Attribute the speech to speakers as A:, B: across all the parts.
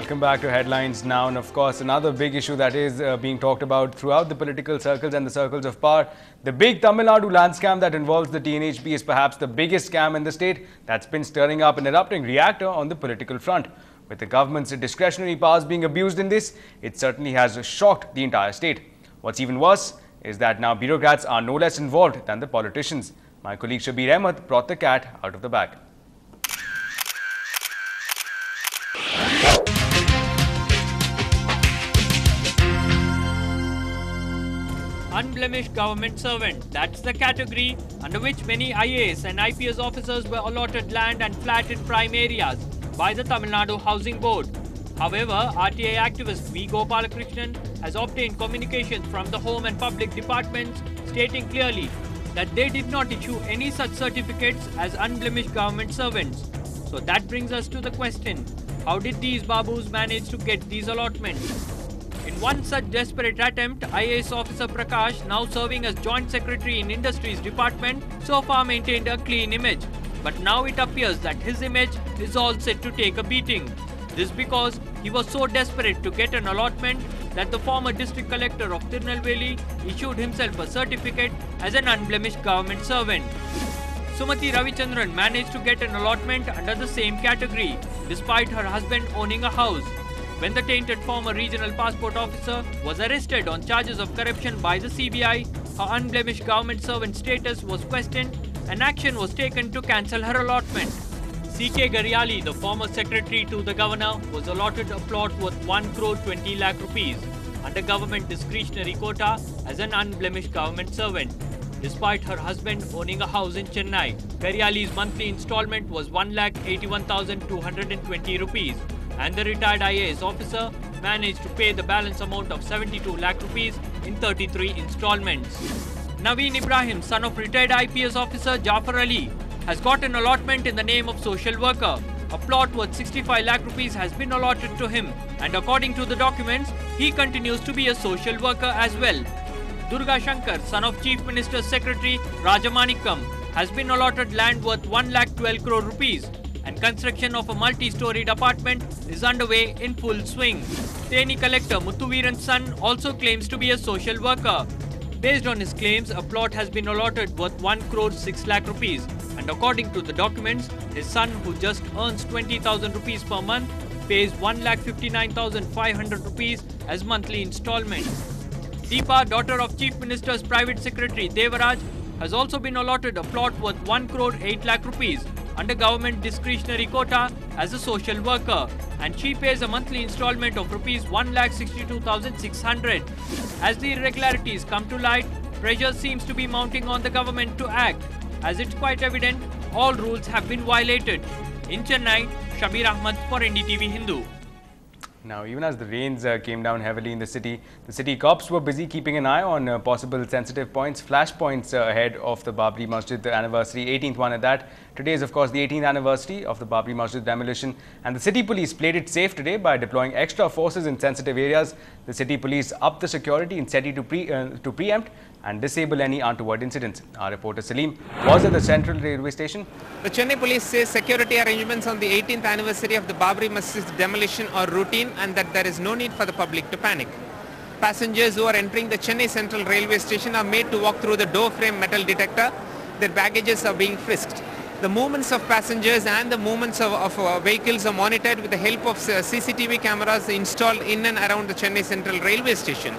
A: Welcome back to Headlines Now. And of course, another big issue that is being talked about throughout the political circles and the circles of power. The big Tamil Nadu land scam that involves the TNHB is perhaps the biggest scam in the state that's been stirring up an erupting reactor on the political front. With the government's discretionary powers being abused in this, it certainly has shocked the entire state. What's even worse is that now bureaucrats are no less involved than the politicians. My colleague Shabir Ahmed brought the cat out of the bag.
B: Unblemished government servant. That's the category under which many IAS and IPS officers were allotted land and flat in prime areas by the Tamil Nadu Housing Board. However, RTI activist V. Gopalakrishnan has obtained communications from the Home and Public Departments stating clearly that they did not issue any such certificates as unblemished government servants. So that brings us to the question, how did these babus manage to get these allotments? In one such desperate attempt, IAS officer Prakash, now serving as Joint Secretary in Industries Department, so far maintained a clean image. But now it appears that his image is all set to take a beating. This because he was so desperate to get an allotment that the former district collector of Tirunelveli issued himself a certificate as an unblemished government servant. Sumati Ravichandran managed to get an allotment under the same category, despite her husband owning a house. When the tainted former regional passport officer was arrested on charges of corruption by the CBI, her unblemished government servant status was questioned and action was taken to cancel her allotment. C.K. Garyali, the former secretary to the governor, was allotted a plot worth 1 crore 20 lakh rupees under government discretionary quota as an unblemished government servant. Despite her husband owning a house in Chennai, Garyali's monthly installment was 1,81,220 rupees. And the retired IAS officer managed to pay the balance amount of 72 lakh rupees in 33 installments. Naveen Ibrahim, son of retired IPS officer Jafar Ali, has got an allotment in the name of social worker. A plot worth 65 lakh rupees has been allotted to him, and according to the documents, he continues to be a social worker as well. Durga Shankar, son of Chief Minister's Secretary Rajamanikam, has been allotted land worth 1,12 crore rupees. And construction of a multi-storied apartment is underway in full swing. Theni collector Muthuveeran's son also claims to be a social worker. Based on his claims, a plot has been allotted worth 1 crore 6 lakh rupees. And according to the documents, his son, who just earns 20,000 rupees per month, pays 1,59,500 rupees as monthly installment. Deepa, daughter of Chief Minister's Private Secretary Devaraj, has also been allotted a plot worth 1 crore 8 lakh rupees under government discretionary quota as a social worker, and she pays a monthly installment of rupees 1,62,600. As the irregularities come to light, pressure seems to be mounting on the government to act, as it's quite evident all rules have been violated. In Chennai, Shabir Ahmed for NDTV Hindu.
A: Now, even as the rains came down heavily in the city cops were busy keeping an eye on possible sensitive points, flash points ahead of the Babri Masjid anniversary, 18th one at that. Today is, of course, the 18th anniversary of the Babri Masjid demolition, and the city police played it safe today by deploying extra forces in sensitive areas. The city police upped the security in SETI to preempt and disable any untoward incidents. Our reporter Salim was at the Central Railway Station.
C: The Chennai police says security arrangements on the 18th anniversary of the Babri Masjid demolition are routine and that there is no need for the public to panic. Passengers who are entering the Chennai Central Railway Station are made to walk through the door frame metal detector. Their baggages are being frisked. The movements of passengers and the movements of vehicles are monitored with the help of CCTV cameras installed in and around the Chennai Central Railway Station.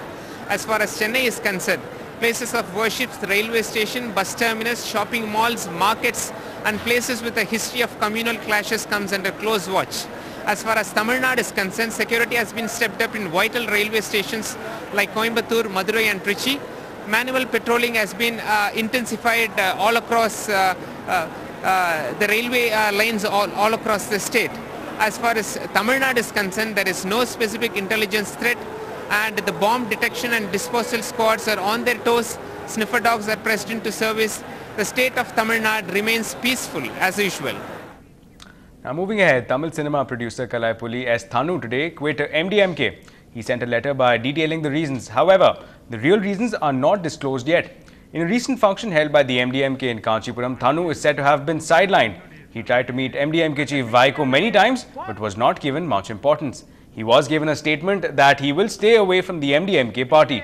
C: As far as Chennai is concerned, places of worship, the railway station, bus terminus, shopping malls, markets and places with a history of communal clashes comes under close watch. As far as Tamil Nadu is concerned, security has been stepped up in vital railway stations like Coimbatore, Madurai and Trichy. Manual patrolling has been intensified all across the railway lines all across the state. As far as Tamil Nadu is concerned, there is no specific intelligence threat, and the bomb detection and disposal squads are on their toes. Sniffer dogs are pressed into service. The state of Tamil Nadu remains peaceful as usual.
A: Now moving ahead, Tamil cinema producer Kalaipulli S. Thanu today quit MDMK. He sent a letter by detailing the reasons. However, the real reasons are not disclosed yet. In a recent function held by the MDMK in Kanchipuram, Thanu is said to have been sidelined. He tried to meet MDMK chief Vaiko many times but was not given much importance. He He was given a statement that he will stay away from the MDMK party.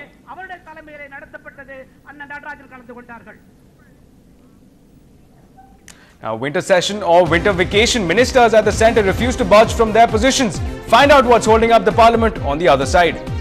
A: Now, winter session or winter vacation, ministers at the centre refuse to budge from their positions. Find out what's holding up the parliament on the other side.